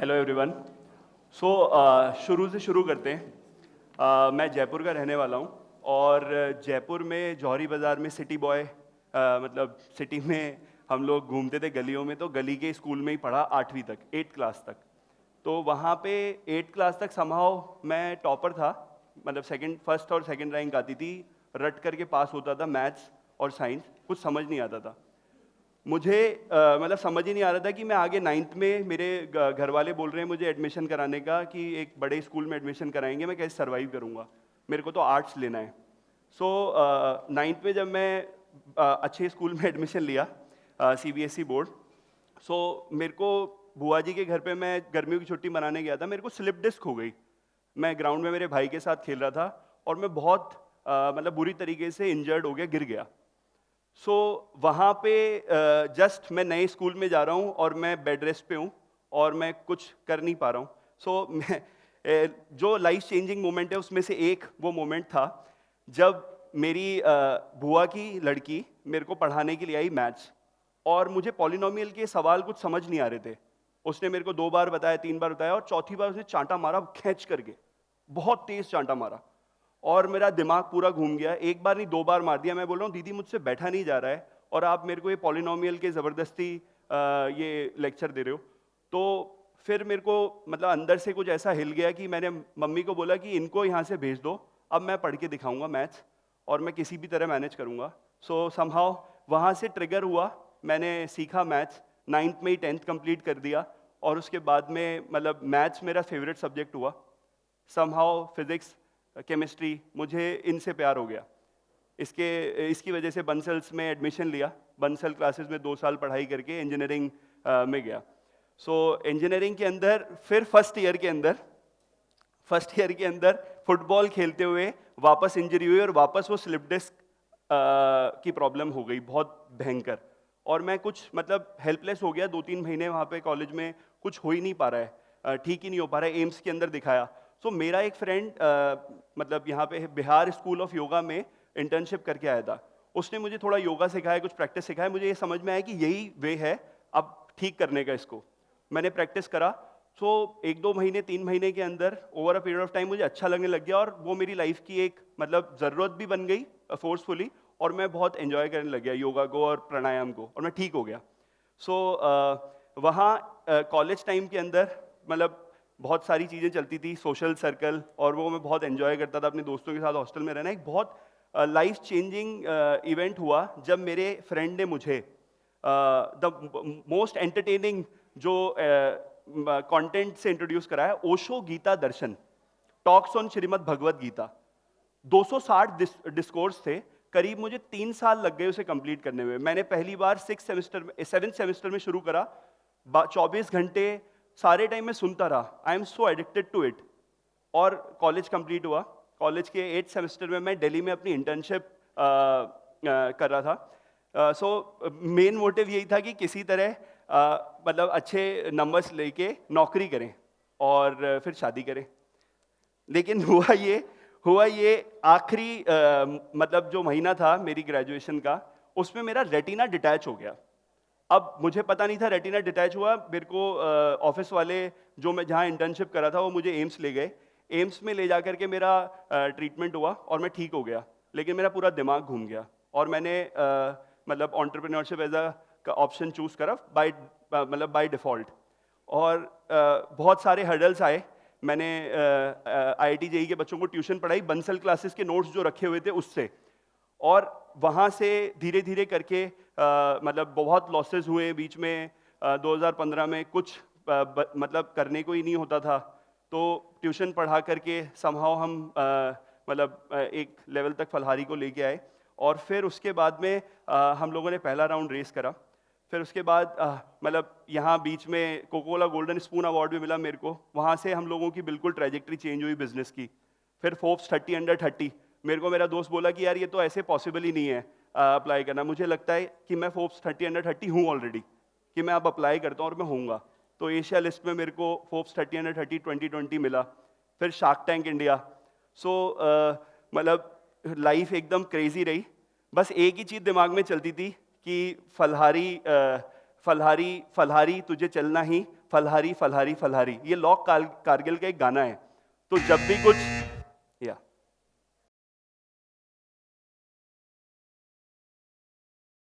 Hello everyone. शुरू से शुरू करते हैं। मैं जयपुर का रहने वाला हूँ और जयपुर में जौहरी बाज़ार में सिटी बॉय मतलब सिटी में हम लोग घूमते थे गलियों में, तो गली के स्कूल में ही पढ़ा 8वीं तक, 8th क्लास तक। तो वहाँ पे 8th क्लास तक समहाउ मैं टॉपर था, मतलब सेकंड, फर्स्ट और सेकंड रैंक आती थी, रट करके पास होता था मैथ्स और साइंस, कुछ समझ नहीं आता था मुझे। मतलब समझ ही नहीं आ रहा था कि मैं आगे 9th में, मेरे घर वाले बोल रहे हैं मुझे एडमिशन कराने का कि एक बड़े स्कूल में एडमिशन कराएंगे, मैं कैसे सर्वाइव करूंगा, मेरे को तो आर्ट्स लेना है। 9th में जब मैं अच्छे स्कूल में एडमिशन लिया, CBSE बोर्ड। मेरे को बुआ जी के घर पे मैं गर्मियों की छुट्टी मनाने गया था, मेरे को स्लिप डिस्क हो गई। मैं ग्राउंड में मेरे भाई के साथ खेल रहा था और मैं बहुत मतलब बुरी तरीके से इंजर्ड हो गया, गिर गया। वहाँ पे जस्ट मैं नए स्कूल में जा रहा हूँ और मैं बेड रेस्ट पे हूँ और मैं कुछ कर नहीं पा रहा हूँ। मैं जो लाइफ चेंजिंग मोमेंट है उसमें से एक वो मोमेंट था जब मेरी बुआ की लड़की मेरे को पढ़ाने के लिए आई मैथ्स, और मुझे पॉलिनोमियल के सवाल कुछ समझ नहीं आ रहे थे। उसने मेरे को 2 बार बताया, 3 बार बताया, और चौथी बार उसने चांटा मारा खींच करके, बहुत तेज चांटा मारा और मेरा दिमाग पूरा घूम गया। एक बार नहीं, 2 बार मार दिया। मैं बोल रहा हूँ दीदी मुझसे बैठा नहीं जा रहा है और आप मेरे को ये पॉलिनोमियल के ज़बरदस्ती ये लेक्चर दे रहे हो। तो फिर मेरे को मतलब अंदर से कुछ ऐसा हिल गया कि मैंने मम्मी को बोला कि इनको यहाँ से भेज दो, अब मैं पढ़ के दिखाऊंगा मैथ्स और मैं किसी भी तरह मैनेज करूँगा। समहाउ वहाँ से ट्रिगर हुआ, मैंने सीखा मैथ्स, 9th में ही 10th कंप्लीट कर दिया और उसके बाद में मतलब मैथ्स मेरा फेवरेट सब्जेक्ट हुआ। समहाउ फिजिक्स, केमिस्ट्री, मुझे इनसे प्यार हो गया। इसकी वजह से बंसल्स में एडमिशन लिया। बंसल क्लासेस में 2 साल पढ़ाई करके इंजीनियरिंग में गया। इंजीनियरिंग के अंदर फिर फर्स्ट ईयर के अंदर फुटबॉल खेलते हुए वापस इंजरी हुई और वापस वो स्लिप डिस्क की प्रॉब्लम हो गई, बहुत भयंकर। और मैं कुछ मतलब हेल्पलेस हो गया। 2-3 महीने वहाँ पे कॉलेज में कुछ हो ही नहीं पा रहा है, ठीक ही नहीं हो पा रहा है। एम्स के अंदर दिखाया। मेरा एक फ्रेंड मतलब यहाँ पे बिहार स्कूल ऑफ योगा में इंटर्नशिप करके आया था। उसने मुझे थोड़ा योगा सिखाया, कुछ प्रैक्टिस सिखाया। मुझे ये समझ में आया कि यही वे है अब ठीक करने का इसको। मैंने प्रैक्टिस करा। 1-2 महीने, 3 महीने के अंदर over a period of time मुझे अच्छा लगने लग गया और वो मेरी लाइफ की एक मतलब ज़रूरत भी बन गई फोर्सफुली, और मैं बहुत एंजॉय करने लग गया योगा को और प्राणायाम को, और मैं ठीक हो गया। वहाँ कॉलेज टाइम के अंदर मतलब बहुत सारी चीज़ें चलती थी, सोशल सर्कल, और वो मैं बहुत एंजॉय करता था अपने दोस्तों के साथ हॉस्टल में रहना। एक बहुत लाइफ चेंजिंग इवेंट हुआ जब मेरे फ्रेंड ने मुझे द मोस्ट एंटरटेनिंग जो कंटेंट से इंट्रोड्यूस कराया, Osho Gita Darshan, talks on Shrimad Bhagavad Gita. 260 discourses थे, करीब मुझे 3 साल लग गए उसे कंप्लीट करने में। मैंने पहली बार 7th सेमेस्टर में शुरू करा, 24 घंटे सारे टाइम में सुनता रहा। I am so addicted to it. और कॉलेज कंप्लीट हुआ। कॉलेज के 8th सेमेस्टर में मैं दिल्ली में अपनी इंटर्नशिप कर रहा था। मेन मोटिव यही था कि किसी तरह मतलब अच्छे नंबर्स लेके नौकरी करें और फिर शादी करें। लेकिन हुआ ये आखिरी मतलब जो महीना था मेरी ग्रेजुएशन का, उसमें मेरा रेटिना डिटैच हो गया। अब मुझे पता नहीं था रेटिना डिटैच हुआ। मेरे को ऑफिस वाले, जो मैं जहाँ इंटर्नशिप करा था, वो मुझे एम्स ले गए। एम्स में ले जा करके मेरा ट्रीटमेंट हुआ और मैं ठीक हो गया। लेकिन मेरा पूरा दिमाग घूम गया और मैंने मतलब entrepreneurship as a option choose करा बाय डिफ़ॉल्ट। और बहुत सारे हर्डल्स आए। मैंने IIT JEE के बच्चों को ट्यूशन पढ़ाई, बंसल क्लासेस के नोट्स जो रखे हुए थे उससे, और वहाँ से धीरे धीरे करके मतलब बहुत लॉसेस हुए बीच में। 2015 में कुछ मतलब करने को ही नहीं होता था, तो ट्यूशन पढ़ा करके समहाउ हम मतलब एक लेवल तक फलहारी को लेके आए। और फिर उसके बाद में हम लोगों ने पहला राउंड रेस करा। फिर उसके बाद मतलब यहाँ बीच में कोकोला गोल्डन स्पून अवार्ड भी मिला मेरे को। वहाँ से हम लोगों की बिल्कुल ट्रैजेक्टरी चेंज हुई बिजनेस की। फिर फोर्ब्स 30 अंडर 30, मेरे को मेरा दोस्त बोला कि यार ये तो ऐसे पॉसिबल ही नहीं है अप्लाई करना। मुझे लगता है कि मैं फोर्ब्स 30 अंडर 30 हूँ ऑलरेडी, कि मैं अब अप्लाई करता हूँ और मैं होऊंगा। तो एशिया लिस्ट में मेरे को फोर्ब्स 30 अंडर 30 2020 मिला। फिर शार्क टैंक इंडिया। मतलब लाइफ एकदम क्रेजी रही। बस एक ही चीज़ दिमाग में चलती थी कि फलहारी फलहारी तुझे चलना ही, फलहारी फलहारी फलहारी। ये लॉ कारगिल का एक गाना है। तो जब भी कुछ